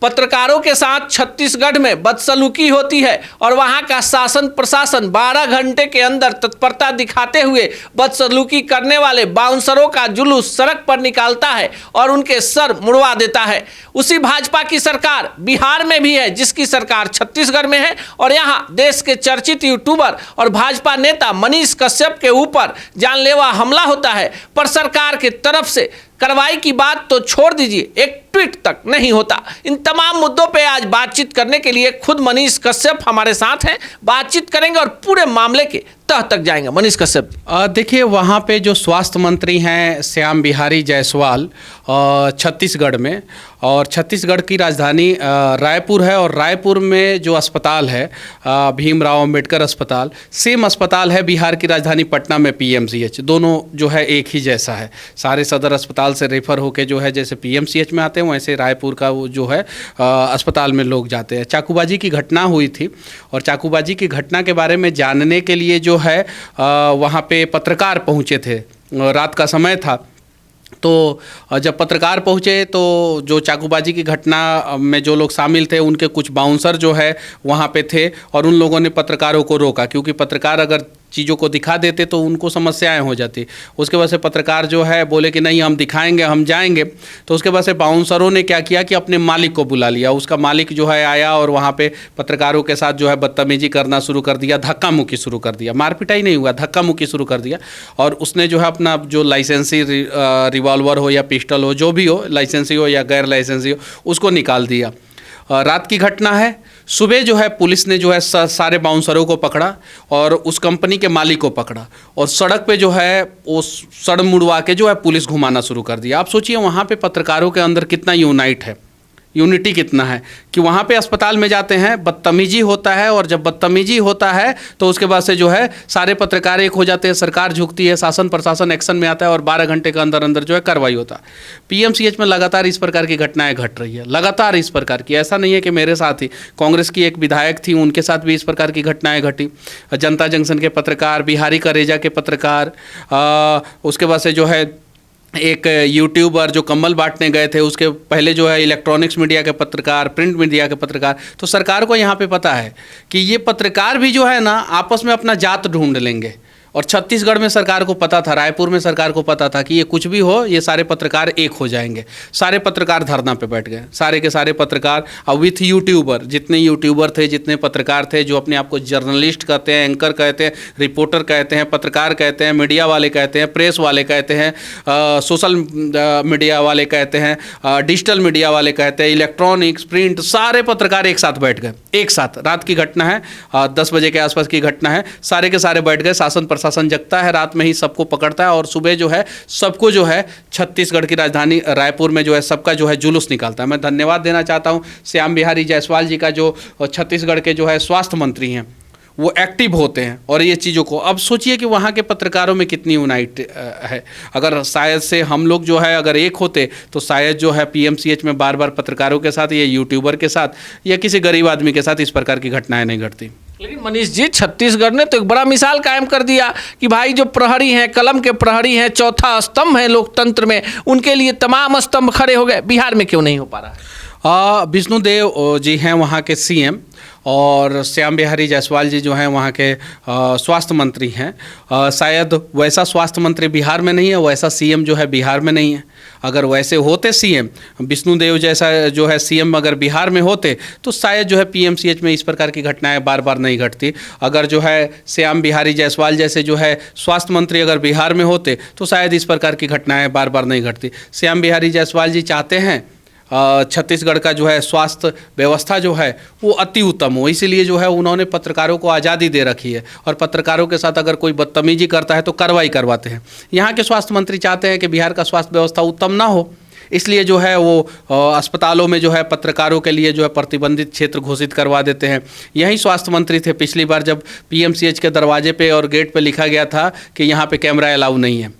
पत्रकारों के साथ छत्तीसगढ़ में बदसलूकी होती है और वहां का शासन प्रशासन 12 घंटे के अंदर तत्परता दिखाते हुए बदसलूकी करने वाले बाउंसरों का जुलूस सड़क पर निकालता है और उनके सर मुड़वा देता है। उसी भाजपा की सरकार बिहार में भी है, जिसकी सरकार छत्तीसगढ़ में है, और यहां देश के चर्चित यूट्यूबर और भाजपा नेता मनीष कश्यप के ऊपर जानलेवा हमला होता है, पर सरकार की तरफ से कार्रवाई की बात तो छोड़ दीजिए, एक ट्वीट तक नहीं होता। इन तमाम मुद्दों पे आज बातचीत करने के लिए खुद मनीष कश्यप हमारे साथ हैं। बातचीत करेंगे और पूरे मामले के तह तक जाएंगे। मनीष कश्यप, देखिए, वहाँ पे जो स्वास्थ्य मंत्री हैं श्याम बिहारी जायसवाल छत्तीसगढ़ में, और छत्तीसगढ़ की राजधानी रायपुर है, और रायपुर में जो अस्पताल है भीमराव अंबेडकर अस्पताल, सेम अस्पताल है बिहार की राजधानी पटना में पीएमसीएच। दोनों जो है एक ही जैसा है। सारे सदर अस्पताल से रेफर होके जो है जैसे पीएमसीएच में आते हैं, वैसे रायपुर का वो जो है अस्पताल में लोग जाते हैं। चाकूबाजी की घटना हुई थी, और चाकूबाजी की घटना के बारे में जानने के लिए जो है वहाँ पे पत्रकार पहुँचे थे। रात का समय था, तो जब पत्रकार पहुँचे तो जो चाकूबाजी की घटना में जो लोग शामिल थे उनके कुछ बाउंसर जो है वहाँ पे थे, और उन लोगों ने पत्रकारों को रोका, क्योंकि पत्रकार अगर चीज़ों को दिखा देते तो उनको समस्याएं हो जाती। उसके बाद से पत्रकार जो है बोले कि नहीं, हम दिखाएंगे, हम जाएंगे। तो उसके बाद से बाउंसरों ने क्या किया कि अपने मालिक को बुला लिया। उसका मालिक जो है आया और वहाँ पे पत्रकारों के साथ जो है बदतमीजी करना शुरू कर दिया, धक्का मुक्की शुरू कर दिया। मारपिटाई नहीं हुआ, धक्का मुक्की शुरू कर दिया। और उसने जो है अपना जो लाइसेंसी रिवॉल्वर हो या पिस्टल हो, जो भी हो, लाइसेंसी हो या गैर लाइसेंसी हो, उसको निकाल दिया। रात की घटना है। सुबह जो है पुलिस ने जो है सारे बाउंसरों को पकड़ा और उस कंपनी के मालिक को पकड़ा, और सड़क पे जो है वो सड़ मुड़वा के जो है पुलिस घुमाना शुरू कर दिया। आप सोचिए वहाँ पे पत्रकारों के अंदर कितना यूनिटी कितना है कि वहाँ पे अस्पताल में जाते हैं, बदतमीजी होता है, और जब बदतमीजी होता है तो उसके बाद से जो है सारे पत्रकार एक हो जाते हैं, सरकार झुकती है, शासन प्रशासन एक्शन में आता है, और 12 घंटे के अंदर अंदर जो है कार्रवाई होता है। पीएमसीएच में लगातार इस प्रकार की घटनाएं घट रही है, लगातार इस प्रकार की। ऐसा नहीं है कि मेरे साथ ही, कांग्रेस की एक विधायक थी, उनके साथ भी इस प्रकार की घटनाएं घटी। जनता जंक्शन के पत्रकार, बिहारी करेजा के पत्रकार, उसके बाद से जो है एक यूट्यूबर जो कम्बल बांटने गए थे, उसके पहले जो है इलेक्ट्रॉनिक्स मीडिया के पत्रकार, प्रिंट मीडिया के पत्रकार। तो सरकार को यहाँ पे पता है कि ये पत्रकार भी जो है ना आपस में अपना जात ढूंढ लेंगे, और छत्तीसगढ़ में सरकार को पता था, रायपुर में सरकार को पता था कि ये कुछ भी हो, ये सारे पत्रकार एक हो जाएंगे। सारे पत्रकार धरना पे बैठ गए, सारे के सारे पत्रकार, और विथ यूट्यूबर, जितने यूट्यूबर थे, जितने पत्रकार थे जो अपने आप को जर्नलिस्ट कहते हैं, एंकर कहते हैं, रिपोर्टर कहते हैं, पत्रकार कहते हैं, मीडिया वाले कहते हैं, प्रेस वाले कहते हैं, सोशल मीडिया वाले कहते हैं, डिजिटल मीडिया वाले कहते हैं, इलेक्ट्रॉनिक्स, प्रिंट, सारे पत्रकार एक साथ बैठ गए। एक साथ, रात की घटना है, 10 बजे के आसपास की घटना है। सारे के सारे बैठ गए। शासन शासन जगता है, रात में ही सबको पकड़ता है, और सुबह जो है सबको जो है छत्तीसगढ़ की राजधानी रायपुर में जो है सबका जो है जुलूस निकालता है। मैं धन्यवाद देना चाहता हूं श्याम बिहारी जायसवाल जी का, जो छत्तीसगढ़ के जो है स्वास्थ्य मंत्री हैं, वो एक्टिव होते हैं और ये चीज़ों को। अब सोचिए कि वहाँ के पत्रकारों में कितनी यूनाइट है। अगर शायद से हम लोग जो है अगर एक होते तो शायद जो है पीएमसीएच में बार बार पत्रकारों के साथ या यूट्यूबर के साथ या किसी गरीब आदमी के साथ इस प्रकार की घटनाएं नहीं घटती। लेकिन मनीष जी, छत्तीसगढ़ ने तो एक बड़ा मिसाल कायम कर दिया कि भाई जो प्रहरी हैं, कलम के प्रहरी हैं, चौथा स्तंभ है लोकतंत्र में, उनके लिए तमाम स्तंभ खड़े हो गए। बिहार में क्यों नहीं हो पा रहा है? विष्णुदेव जी हैं वहाँ के सीएम, और श्याम बिहारी जायसवाल जी जो हैं वहाँ के स्वास्थ्य मंत्री हैं। शायद वैसा स्वास्थ्य मंत्री बिहार में नहीं है, वैसा सीएम जो है बिहार में नहीं है। अगर वैसे होते सीएम, विष्णुदेव जैसा जो है सीएम अगर बिहार में होते तो शायद जो है पीएमसीएच में इस प्रकार की घटनाएं बार बार नहीं घटती। अगर जो है श्याम बिहारी जायसवाल जैसे जो है स्वास्थ्य मंत्री अगर बिहार में होते तो शायद इस प्रकार की घटनाएं बार बार नहीं घटती। श्याम बिहारी जायसवाल जी चाहते हैं छत्तीसगढ़ का जो है स्वास्थ्य व्यवस्था जो है वो अति उत्तम हो, इसीलिए जो है उन्होंने पत्रकारों को आज़ादी दे रखी है, और पत्रकारों के साथ अगर कोई बदतमीजी करता है तो कार्रवाई करवाते हैं। यहाँ के स्वास्थ्य मंत्री चाहते हैं कि बिहार का स्वास्थ्य व्यवस्था उत्तम ना हो, इसलिए जो है वो अस्पतालों में जो है पत्रकारों के लिए जो है प्रतिबंधित क्षेत्र घोषित करवा देते हैं। यही स्वास्थ्य मंत्री थे पिछली बार जब पीएमसीएच के दरवाजे पे और गेट पे लिखा गया था कि यहाँ पे कैमरा अलाउ नहीं है।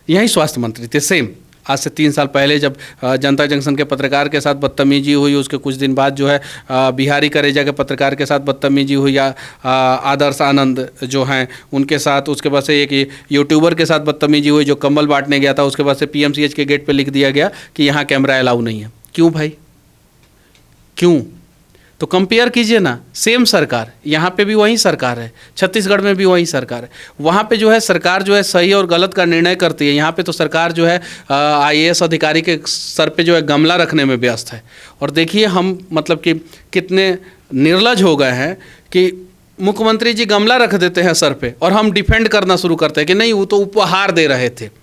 यही स्वास्थ्य मंत्री थे सेम। आज से 3 साल पहले जब जनता जंक्शन के पत्रकार के साथ बदतमीजी हुई, उसके कुछ दिन बाद जो है बिहारी करेजा के पत्रकार के साथ बदतमीजी हुई, या आदर्श आनंद जो हैं उनके साथ, उसके बाद से एक यूट्यूबर के साथ बदतमीजी हुई जो कम्बल बांटने गया था, उसके बाद से पीएमसीएच के गेट पे लिख दिया गया कि यहाँ कैमरा अलाउ नहीं है। क्यों भाई? क्यों? तो कंपेयर कीजिए ना, सेम सरकार, यहाँ पे भी वही सरकार है, छत्तीसगढ़ में भी वही सरकार है। वहाँ पे जो है सरकार जो है सही और गलत का निर्णय करती है, यहाँ पे तो सरकार जो है IAS अधिकारी के सर पे जो है गमला रखने में व्यस्त है। और देखिए हम मतलब कि कितने निर्लज हो गए हैं कि मुख्यमंत्री जी गमला रख देते हैं सर पे और हम डिफेंड करना शुरू करते हैं कि नहीं वो तो उपहार दे रहे थे।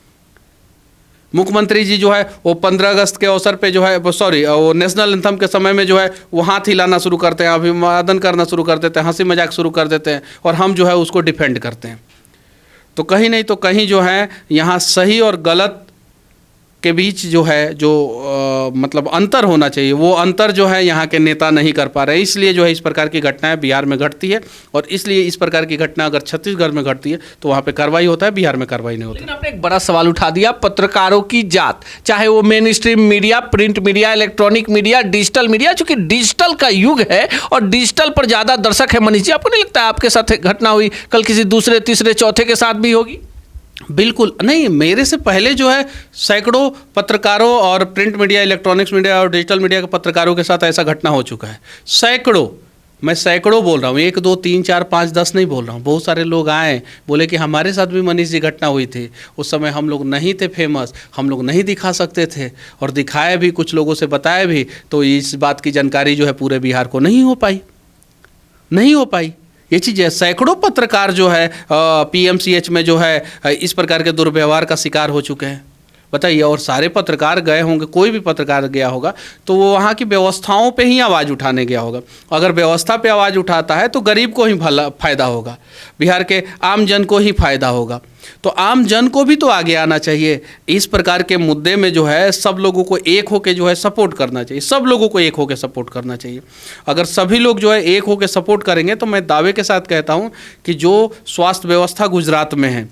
मुख्यमंत्री जी जो है वो 15 अगस्त के अवसर पे जो है वो नेशनल एंथम के समय में जो है वो हाथ हिलाना शुरू करते हैं, अभिवादन करना शुरू कर देते हैं, हंसी मजाक शुरू कर देते हैं और हम जो है उसको डिफेंड करते हैं। तो कहीं नहीं तो कहीं जो है यहाँ सही और गलत के बीच जो है मतलब अंतर होना चाहिए, वो अंतर जो है यहाँ के नेता नहीं कर पा रहे, इसलिए जो है इस प्रकार की घटनाएं बिहार में घटती है। और इसलिए इस प्रकार की घटना अगर छत्तीसगढ़ में घटती है तो वहाँ पे कार्रवाई होता है, बिहार में कार्रवाई नहीं होती। लेकिन आपने एक बड़ा सवाल उठा दिया, पत्रकारों की जात, चाहे वो main stream media, print media, electronic media, digital media, चूंकि डिजिटल का युग है और डिजिटल पर ज़्यादा दर्शक है। मनीष जी, आपको नहीं लगता है आपके साथ घटना हुई, कल किसी दूसरे तीसरे चौथे के साथ भी होगी? बिल्कुल नहीं, मेरे से पहले जो है सैकड़ों पत्रकारों और प्रिंट मीडिया, इलेक्ट्रॉनिक्स मीडिया और डिजिटल मीडिया के पत्रकारों के साथ ऐसा घटना हो चुका है। सैकड़ों, मैं सैकड़ों बोल रहा हूँ, 1 2 3 4 5 10 नहीं बोल रहा हूँ। बहुत सारे लोग आए, बोले कि हमारे साथ भी मनीष जी घटना हुई थी, उस समय हम लोग नहीं थे फेमस, हम लोग नहीं दिखा सकते थे और दिखाए भी, कुछ लोगों से बताए भी, तो इस बात की जानकारी जो है पूरे बिहार को नहीं हो पाई। ये चीज़ है। सैकड़ों पत्रकार जो है PMCH में जो है इस प्रकार के दुर्व्यवहार का शिकार हो चुके हैं, बताइए। और सारे पत्रकार गए होंगे, कोई भी पत्रकार गया होगा तो वो वहाँ की व्यवस्थाओं पे ही आवाज़ उठाने गया होगा। अगर व्यवस्था पे आवाज़ उठाता है तो गरीब को ही फ़ायदा होगा, बिहार के आम जन को ही फ़ायदा होगा। तो आम जन को भी तो आगे आना चाहिए। इस प्रकार के मुद्दे में जो है सब लोगों को एक होकर जो है सपोर्ट करना चाहिए, सब लोगों को एक होकर सपोर्ट करना चाहिए। अगर सभी लोग जो है एक होकर सपोर्ट करेंगे तो मैं दावे के साथ कहता हूँ कि जो स्वास्थ्य व्यवस्था गुजरात में है,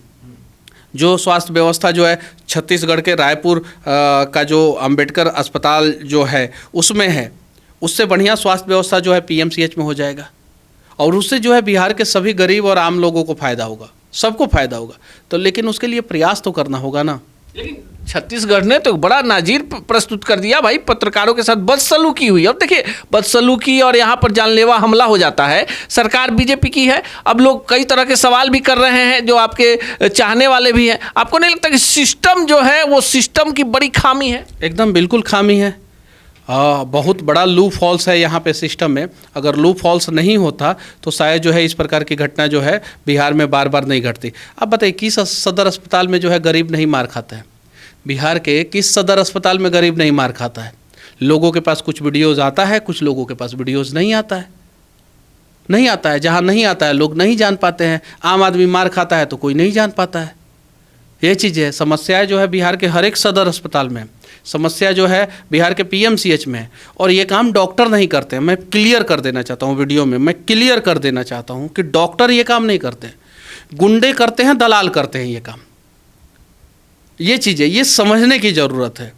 जो स्वास्थ्य व्यवस्था जो है छत्तीसगढ़ के रायपुर का जो अंबेडकर अस्पताल जो है उसमें है, उससे बढ़िया स्वास्थ्य व्यवस्था जो है PMCH में हो जाएगा और उससे जो है बिहार के सभी गरीब और आम लोगों को फ़ायदा होगा, सबको फ़ायदा होगा। तो लेकिन उसके लिए प्रयास तो करना होगा ना। लेकिन छत्तीसगढ़ ने तो बड़ा नाजीर प्रस्तुत कर दिया भाई, पत्रकारों के साथ बदसलूकी हुई। अब देखिए बदसलूकी और यहाँ पर जानलेवा हमला हो जाता है। सरकार बीजेपी की है, अब लोग कई तरह के सवाल भी कर रहे हैं जो आपके चाहने वाले भी हैं। आपको नहीं लगता कि सिस्टम जो है वो सिस्टम की बड़ी खामी है? एकदम बिल्कुल खामी है। बहुत बड़ा लूप हॉल्स है यहाँ पे सिस्टम में। अगर लूप हॉल्स नहीं होता तो शायद जो है इस प्रकार की घटना जो है बिहार में बार बार नहीं घटती। अब बताइए किस सदर अस्पताल में जो है गरीब नहीं मार खाता है? बिहार के किस सदर अस्पताल में गरीब नहीं मार खाता है? लोगों के पास कुछ वीडियोज़ आता है, कुछ लोगों के पास वीडियोज़ नहीं आता है। जहाँ नहीं आता है लोग नहीं जान पाते हैं। आम आदमी मार खाता है तो कोई नहीं जान पाता है। ये चीज़ है। समस्याएं जो है बिहार के हर एक सदर अस्पताल में, समस्या जो है बिहार के PMCH में है और ये काम डॉक्टर नहीं करते हैं। मैं क्लियर कर देना चाहता हूँ, वीडियो में मैं क्लियर कर देना चाहता हूँ कि डॉक्टर ये काम नहीं करते हैं, गुंडे करते हैं, दलाल करते हैं ये काम। ये चीज़ें ये समझने की ज़रूरत है।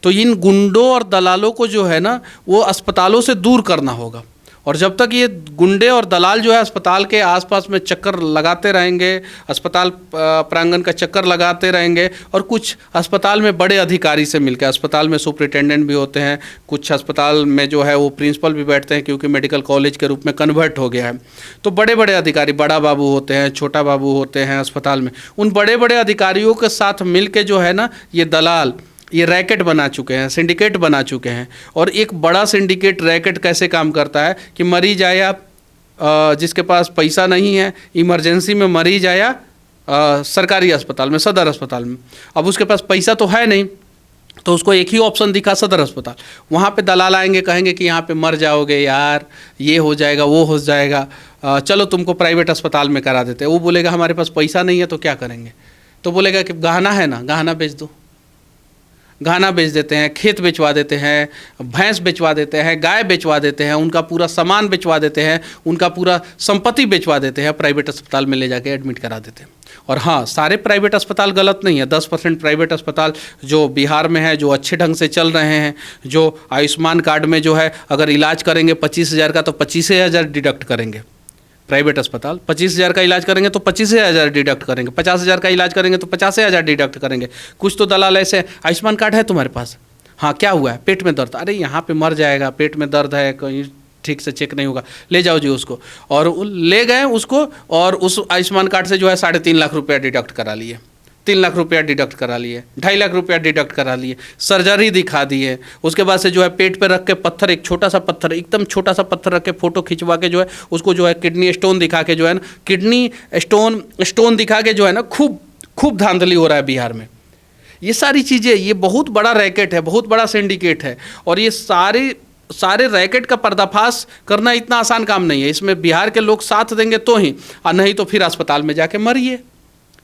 तो इन गुंडों और दलालों को जो है ना वो अस्पतालों से दूर करना होगा। और जब तक ये गुंडे और दलाल जो है अस्पताल के आसपास में चक्कर लगाते रहेंगे, अस्पताल प्रांगण का चक्कर लगाते रहेंगे और कुछ अस्पताल में बड़े अधिकारी से मिलकर, अस्पताल में सुपरिटेंडेंट भी होते हैं, कुछ अस्पताल में जो है वो प्रिंसिपल भी बैठते हैं क्योंकि मेडिकल कॉलेज के रूप में कन्वर्ट हो गया है। तो बड़े बड़े अधिकारी, बड़ा बाबू होते हैं, छोटा बाबू होते हैं अस्पताल में, उन बड़े बड़े अधिकारियों के साथ मिल के जो है ना ये दलाल ये रैकेट बना चुके हैं, सिंडिकेट बना चुके हैं। और एक बड़ा सिंडिकेट रैकेट कैसे काम करता है कि मरीज आया, जिसके पास पैसा नहीं है, इमरजेंसी में मरीज आया सरकारी अस्पताल में, सदर अस्पताल में, अब उसके पास पैसा तो है नहीं तो उसको एक ही ऑप्शन दिखा सदर अस्पताल। वहाँ पे दलाल आएंगे, कहेंगे कि यहाँ पे मर जाओगे यार, ये हो जाएगा, वो हो जाएगा, चलो तुमको प्राइवेट अस्पताल में करा देते हैं। वो बोलेगा हमारे पास पैसा नहीं है तो क्या करेंगे? तो बोलेगा कि गहना है ना, गहना बेच दो। गहना बेच देते हैं, खेत बेचवा देते हैं, भैंस बेचवा देते हैं, गाय बेचवा देते हैं, उनका पूरा सामान बेचवा देते हैं, उनका पूरा संपत्ति बेचवा देते हैं, प्राइवेट अस्पताल में ले जाके एडमिट करा देते हैं। और हाँ, सारे प्राइवेट अस्पताल गलत नहीं है। 10% प्राइवेट अस्पताल जो बिहार में है, जो अच्छे ढंग से चल रहे हैं, जो आयुष्मान कार्ड में जो है अगर इलाज करेंगे 25,000 का तो 25,000 डिडक्ट करेंगे। प्राइवेट अस्पताल 25,000 का इलाज करेंगे तो 25,000 डिडक्ट करेंगे, 50,000 का इलाज करेंगे तो 50,000 डिडक्ट करेंगे। कुछ तो दलाल ऐसे, आयुष्मान कार्ड है तुम्हारे पास, हाँ क्या हुआ है, पेट में दर्द, अरे यहाँ पे मर जाएगा, पेट में दर्द है, कहीं ठीक से चेक नहीं होगा, ले जाओ जी उसको। और ले गए उसको, और उस आयुष्मान कार्ड से जो है 3.5 लाख रुपया डिडक्ट करा लिए, 3 लाख रुपया डिडक्ट करा लिए, 2.5 लाख रुपया डिडक्ट करा लिए, सर्जरी दिखा दी है। उसके बाद से जो है पेट पे रख के पत्थर, एक छोटा सा पत्थर, एकदम छोटा सा पत्थर रख के फोटो खिंचवा के जो है उसको जो है किडनी स्टोन दिखा के जो है ना, किडनी स्टोन दिखा के जो है ना खूब धांधली हो रहा है बिहार में। ये सारी चीज़ें, ये बहुत बड़ा रैकेट है, बहुत बड़ा सिंडिकेट है, और ये सारे रैकेट का पर्दाफाश करना इतना आसान काम नहीं है। इसमें बिहार के लोग साथ देंगे तो ही, और नहीं तो फिर अस्पताल में जाके मरिए।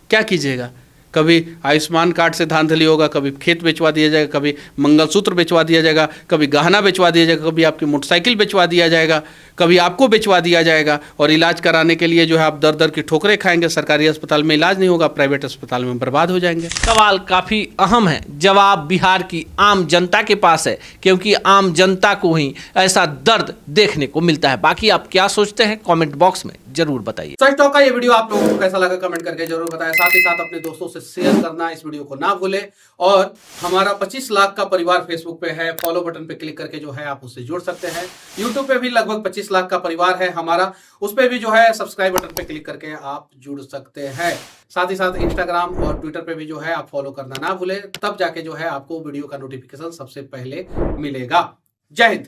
क्या कीजिएगा, कभी आयुष्मान कार्ड से धांधली होगा, कभी खेत बेचवा दिया जाएगा, कभी मंगलसूत्र बेचवा दिया जाएगा, कभी गहना बेचवा दिया जाएगा, कभी आपकी मोटरसाइकिल बेचवा दिया जाएगा, कभी आपको बेचवा दिया जाएगा, और इलाज कराने के लिए जो है आप दर दर की ठोकरें खाएंगे। सरकारी अस्पताल में इलाज नहीं होगा, प्राइवेट अस्पताल में बर्बाद हो जाएंगे। सवाल काफी अहम है, जवाब बिहार की आम जनता के पास है, क्योंकि आम जनता को ही ऐसा दर्द देखने को मिलता है। बाकी आप क्या सोचते हैं कमेंट बॉक्स में जरूर बताइए। सच टॉक का ये वीडियो आप लोगों को कैसा लगा कमेंट करके जरूर बताएं। साथ ही साथ अपने दोस्तों से शेयर करना इस वीडियो को ना भूलें, और हमारा 25 लाख का परिवार फेसबुक पे है, फॉलो बटन पे क्लिक करके जो है आप उससे जुड़ सकते हैं। यूट्यूब पे भी लगभग 25 लाख का परिवार है हमारा, उस पे भी जो है सब्सक्राइब बटन पे क्लिक करके आप जुड़ सकते हैं। साथ ही साथ इंस्टाग्राम और ट्विटर पे भी जो है आप फॉलो करना ना भूलें, तब जाके जो है आपको वीडियो का नोटिफिकेशन सबसे पहले मिलेगा। जय हिंद।